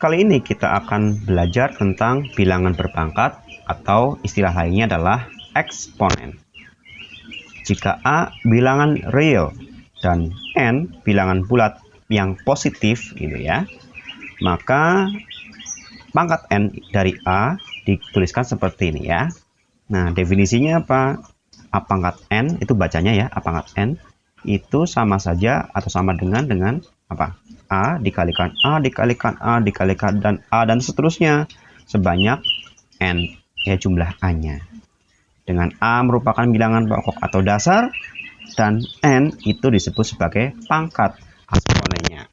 Kali ini kita akan belajar tentang bilangan berpangkat atau istilah lainnya adalah eksponen. Jika A bilangan real dan N bilangan bulat yang positif gitu ya, maka pangkat N dari A dituliskan seperti ini ya. Nah, definisinya apa? A pangkat N itu bacanya ya, A pangkat N itu sama saja atau sama dengan apa? A dikalikan A dikalikan A dikalikan dan A dan seterusnya sebanyak N ya, jumlah A-nya. Dengan A merupakan bilangan pokok atau dasar dan N itu disebut sebagai pangkat eksponennya.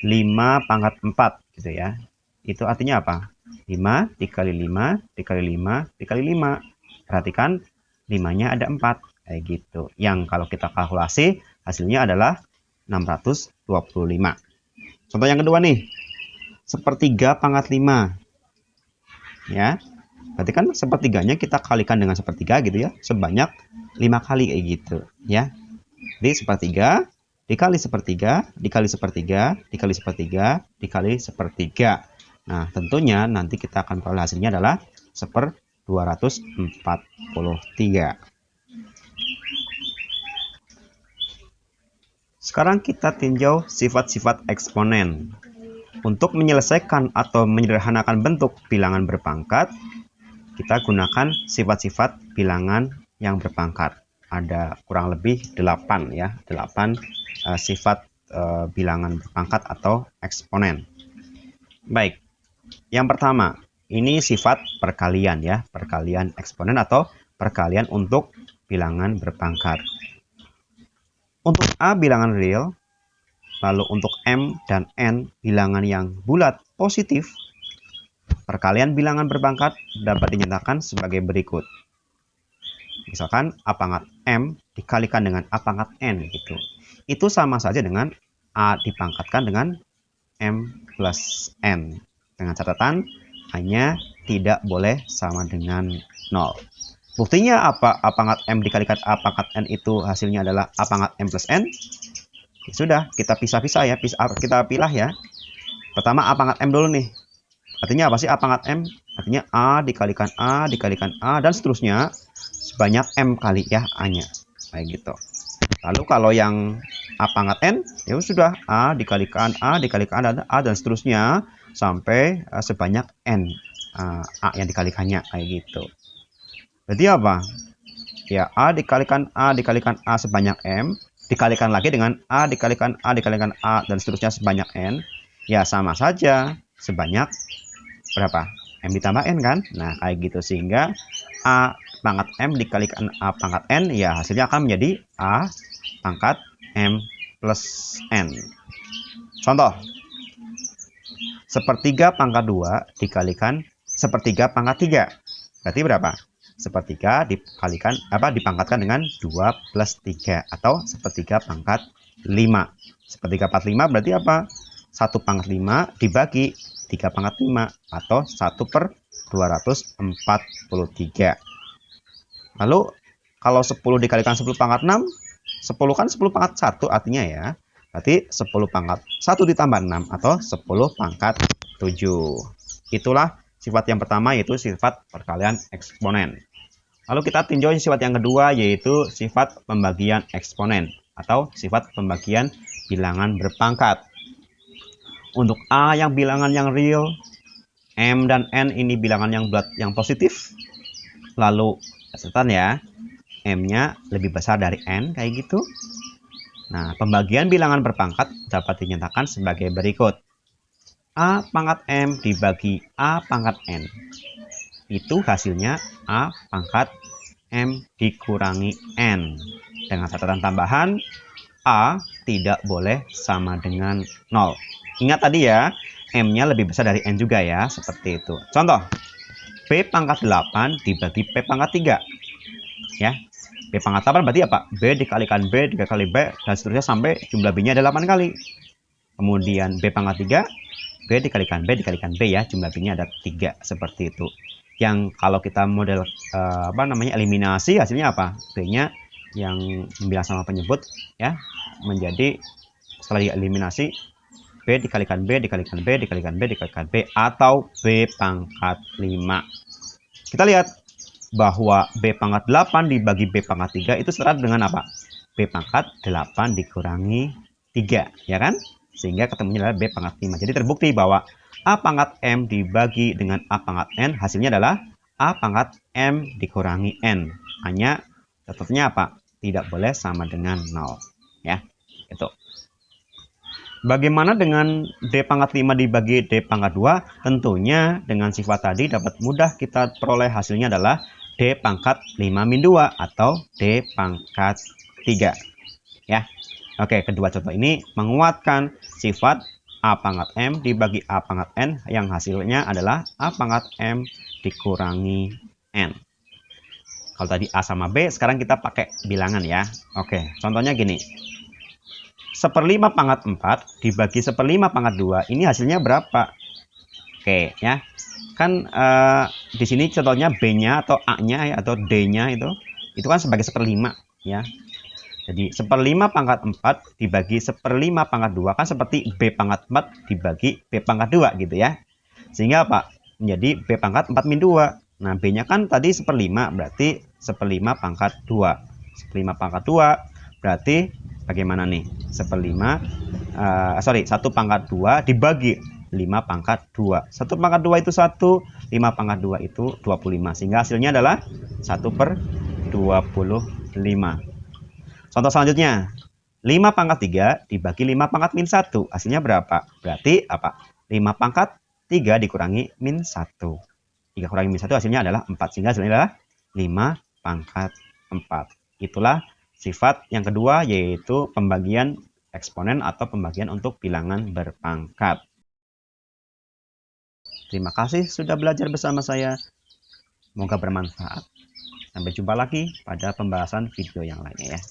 5 pangkat 4 gitu ya. Itu artinya apa? 5 dikali 5 dikali 5 dikali 5. Perhatikan 5-nya ada 4 kayak gitu. Yang kalau kita kalkulasi hasilnya adalah 625. Contoh yang kedua nih. Sepertiga pangkat 5. Ya. Berarti kan sepertiganya kita kalikan dengan sepertiga gitu ya. Sebanyak 5 kali kayak gitu ya. Jadi sepertiga dikali sepertiga dikali sepertiga dikali sepertiga dikali sepertiga. Nah, tentunya nanti kita akan peroleh hasilnya adalah 243. Sekarang kita tinjau sifat-sifat eksponen. Untuk menyelesaikan atau menyederhanakan bentuk bilangan berpangkat, kita gunakan sifat-sifat bilangan yang berpangkat. Ada kurang lebih 8 ya, 8 sifat bilangan berpangkat atau eksponen. Baik, yang pertama, ini sifat perkalian ya, perkalian eksponen atau perkalian untuk bilangan berpangkat. Untuk A bilangan real, lalu untuk M dan N bilangan yang bulat positif, perkalian bilangan berpangkat dapat dinyatakan sebagai berikut. Misalkan A pangkat M dikalikan dengan A pangkat N gitu. Itu sama saja dengan A dipangkatkan dengan M plus N. Dengan catatan hanya tidak boleh sama dengan 0. Buktinya apa? A pangkat M dikalikan A pangkat N itu hasilnya adalah A pangkat M plus N. Ya sudah, kita pisah-pisah ya, kita pilah ya. Pertama A pangkat M dulu nih. Artinya apa sih A pangkat M? Artinya A dikalikan A dikalikan A dan seterusnya sebanyak M kali ya A-nya. Kayak gitu. Lalu kalau yang A pangkat N, ya sudah A dikalikan A dikalikan A dan seterusnya sampai sebanyak N A yang dikalikannya kayak gitu. Berarti apa? Ya, A dikalikan A sebanyak M, dikalikan lagi dengan A dikalikan A dikalikan A dan seterusnya sebanyak N. Ya, sama saja sebanyak berapa? M ditambah N kan? Nah, kayak gitu. Sehingga A pangkat M dikalikan A pangkat N, ya hasilnya akan menjadi A pangkat M plus N. Contoh, sepertiga pangkat 2 dikalikan sepertiga pangkat 3. Berarti berapa? Sepertiga dikalikan dipangkatkan dengan 2 plus 3 atau sepertiga pangkat 5. Sepertiga pangkat 5 berarti apa? 1 pangkat 5 dibagi 3 pangkat 5 atau 1/243. Lalu kalau 10 dikalikan 10 pangkat 6, 10 kan 10 pangkat 1 artinya ya. Berarti 10 pangkat 1 ditambah 6 atau 10 pangkat 7. Itulah sifat yang pertama, yaitu sifat perkalian eksponen. Lalu kita tinjau sifat yang kedua, yaitu sifat pembagian eksponen atau sifat pembagian bilangan berpangkat. Untuk A yang bilangan yang real, M dan N ini bilangan yang bulat yang positif. Lalu catatan ya, M-nya lebih besar dari N kayak gitu. Nah, pembagian bilangan berpangkat dapat dinyatakan sebagai berikut. A pangkat M dibagi A pangkat N. Itu hasilnya A pangkat M dikurangi N. Dengan catatan tambahan, A tidak boleh sama dengan 0. Ingat tadi ya, M-nya lebih besar dari N juga ya, seperti itu. Contoh, B pangkat 8 dibagi P pangkat 3. Ya, B pangkat 8 berarti apa? B dikalikan B dikali B dan seterusnya sampai jumlah B-nya ada 8 kali. Kemudian B pangkat 3, B dikalikan B ya, jumlah B-nya ada 3 seperti itu. Yang kalau kita model eliminasi, hasilnya apa? B-nya yang membilang sama penyebut ya menjadi setelah dieliminasi B dikalikan B dikalikan B dikalikan B dikalikan B atau B pangkat 5. Kita lihat bahwa B pangkat 8 dibagi B pangkat 3 itu setara dengan apa? B pangkat 8 dikurangi 3, ya kan? Sehingga ketemunya adalah B pangkat 5. Jadi terbukti bahwa A pangkat M dibagi dengan A pangkat N, hasilnya adalah A pangkat M dikurangi N. Hanya tetapnya apa? Tidak boleh sama dengan 0. Ya, itu. Bagaimana dengan D pangkat 5 dibagi D pangkat 2? Tentunya dengan sifat tadi dapat mudah kita peroleh hasilnya adalah D pangkat 5 min 2 atau D pangkat 3. Ya. Oke, kedua contoh ini menguatkan sifat A pangkat M dibagi A pangkat N yang hasilnya adalah A pangkat M dikurangi N. Kalau tadi A sama B, sekarang kita pakai bilangan ya. Oke, contohnya gini. 1/5 pangkat 4 dibagi 1/5 pangkat 2, ini hasilnya berapa? Oke ya, kan di sini contohnya B-nya atau A-nya ya, atau D-nya itu kan sebagai 1/5 ya. Jadi 1/5 pangkat 4 dibagi 1/5 pangkat 2 kan seperti B pangkat 4 dibagi B pangkat 2 gitu ya. Sehingga apa? Menjadi B pangkat 4 min 2. Nah, B-nya kan tadi 1/5, berarti 1/5 pangkat 2. 1/5 pangkat 2 berarti bagaimana nih? 1 pangkat 2 dibagi 5 pangkat 2. 1 pangkat 2 itu 1, 5 pangkat 2 itu 25. Sehingga hasilnya adalah 1/25. Contoh selanjutnya, 5 pangkat 3 dibagi 5 pangkat min 1. Hasilnya berapa? Berarti apa? 5 pangkat 3 dikurangi min 1. 3 kurangi min 1 hasilnya adalah 4. Sehingga hasilnya adalah 5 pangkat 4. Itulah sifat yang kedua, yaitu pembagian eksponen atau pembagian untuk bilangan berpangkat. Terima kasih sudah belajar bersama saya. Semoga bermanfaat. Sampai jumpa lagi pada pembahasan video yang lainnya ya.